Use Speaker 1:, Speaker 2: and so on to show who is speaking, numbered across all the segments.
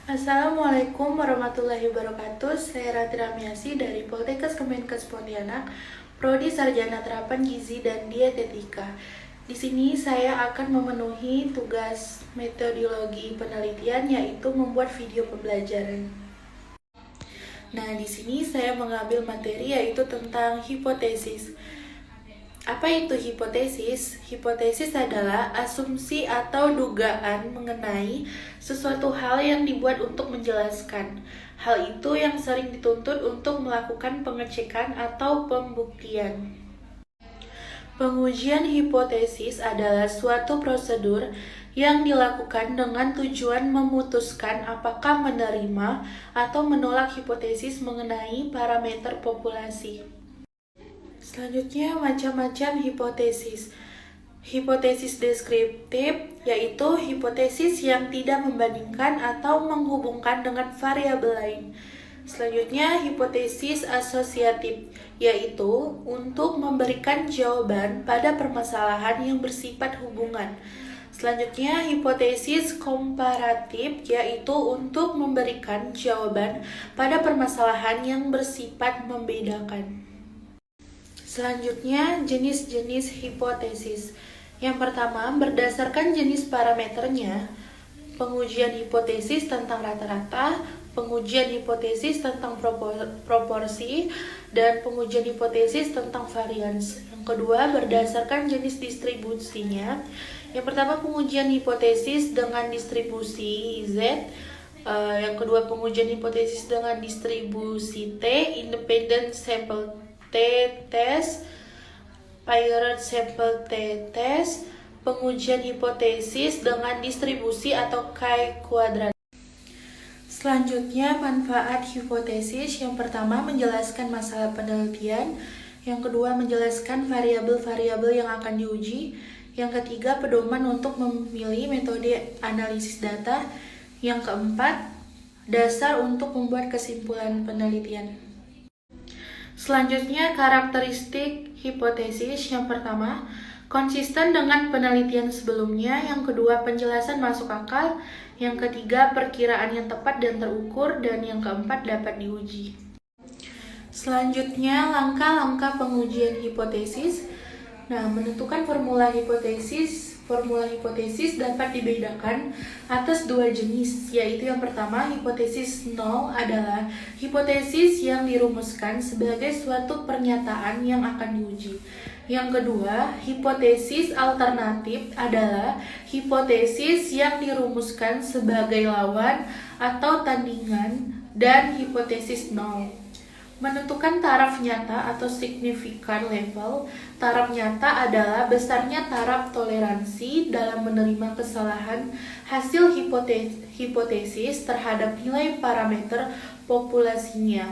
Speaker 1: Assalamualaikum warahmatullahi wabarakatuh. Saya Rati Ramiasi dari Poltekkes Kemenkes Pontianak, Prodi Sarjana Terapan Gizi dan Dietetika. Di sini saya akan memenuhi tugas metodologi penelitian, yaitu membuat video pembelajaran. Nah, di sini saya mengambil materi yaitu tentang hipotesis. Apa itu hipotesis? Hipotesis adalah asumsi atau dugaan mengenai sesuatu hal yang dibuat untuk menjelaskan. Hal itu yang sering dituntut untuk melakukan pengecekan atau pembuktian. Pengujian hipotesis adalah suatu prosedur yang dilakukan dengan tujuan memutuskan apakah menerima atau menolak hipotesis mengenai parameter populasi. Selanjutnya, macam-macam hipotesis. Hipotesis deskriptif, yaitu hipotesis yang tidak membandingkan atau menghubungkan dengan variabel lain. Selanjutnya, hipotesis asosiatif, yaitu untuk memberikan jawaban pada permasalahan yang bersifat hubungan. Selanjutnya, hipotesis komparatif, yaitu untuk memberikan jawaban pada permasalahan yang bersifat membedakan. Selanjutnya, jenis-jenis hipotesis. Yang pertama, berdasarkan jenis parameternya, pengujian hipotesis tentang rata-rata, pengujian hipotesis tentang proporsi, dan pengujian hipotesis tentang varians. Yang kedua, berdasarkan jenis distribusinya. Yang pertama, pengujian hipotesis dengan distribusi Z. Yang kedua, pengujian hipotesis dengan distribusi T, independent sample T-test, paired sample T-test, pengujian hipotesis dengan distribusi atau chi-kuadrat. Selanjutnya, manfaat hipotesis. Yang pertama, menjelaskan masalah penelitian. Yang kedua, menjelaskan variabel-variabel yang akan diuji. Yang ketiga, pedoman untuk memilih metode analisis data. Yang keempat, dasar untuk membuat kesimpulan penelitian. Selanjutnya, karakteristik hipotesis. Yang pertama, konsisten dengan penelitian sebelumnya. Yang kedua, penjelasan masuk akal. Yang ketiga, perkiraan yang tepat dan terukur. Dan yang keempat, dapat diuji. Selanjutnya, langkah-langkah pengujian hipotesis. Nah, menentukan formula hipotesis. Formula hipotesis dapat dibedakan atas dua jenis, yaitu yang pertama, hipotesis nol adalah hipotesis yang dirumuskan sebagai suatu pernyataan yang akan diuji. Yang kedua, hipotesis alternatif adalah hipotesis yang dirumuskan sebagai lawan atau tandingan dan hipotesis nol. Menentukan taraf nyata atau signifikan level. Taraf nyata adalah besarnya taraf toleransi dalam menerima kesalahan hasil hipotesis terhadap nilai parameter populasinya.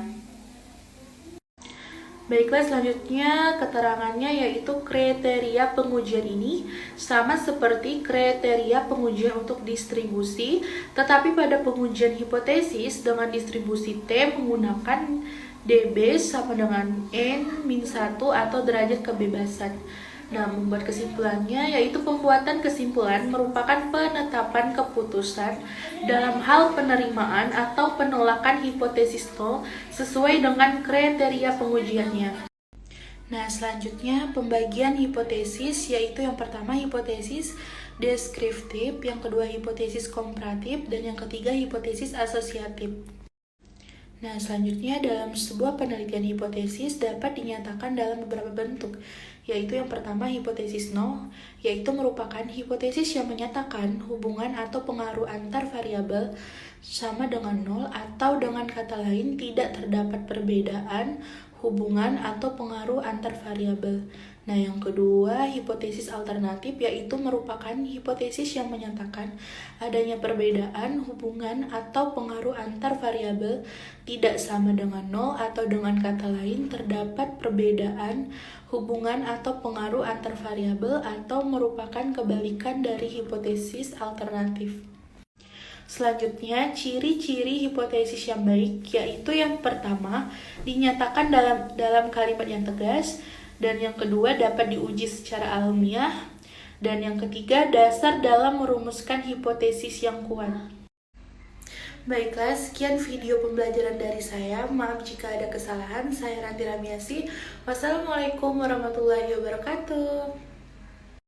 Speaker 1: Baiklah, selanjutnya keterangannya yaitu kriteria pengujian ini sama seperti kriteria pengujian untuk distribusi, tetapi pada pengujian hipotesis dengan distribusi T menggunakan dB sama dengan N-1 atau derajat kebebasan. Nah, membuat kesimpulannya yaitu pembuatan kesimpulan merupakan penetapan keputusan dalam hal penerimaan atau penolakan hipotesis nol sesuai dengan kriteria pengujiannya. Nah, selanjutnya pembagian hipotesis, yaitu yang pertama hipotesis deskriptif, yang kedua hipotesis komparatif, dan yang ketiga hipotesis asosiatif. Nah, selanjutnya dalam sebuah penelitian hipotesis dapat dinyatakan dalam beberapa bentuk, yaitu yang pertama hipotesis nol, yaitu merupakan hipotesis yang menyatakan hubungan atau pengaruh antar variabel sama dengan nol, atau dengan kata lain tidak terdapat perbedaan hubungan atau pengaruh antar variabel. Nah, yang kedua, hipotesis alternatif, yaitu merupakan hipotesis yang menyatakan adanya perbedaan hubungan atau pengaruh antar variabel tidak sama dengan nol, atau dengan kata lain terdapat perbedaan hubungan atau pengaruh antar variabel, atau merupakan kebalikan dari hipotesis alternatif. Selanjutnya, ciri-ciri hipotesis yang baik, yaitu yang pertama, dinyatakan dalam kalimat yang tegas, dan yang kedua dapat diuji secara alamiah, dan yang ketiga dasar dalam merumuskan hipotesis yang kuat. Baiklah, sekian video pembelajaran dari saya. Maaf jika ada kesalahan. Saya Ranti Ramiasi. Wassalamualaikum warahmatullahi wabarakatuh.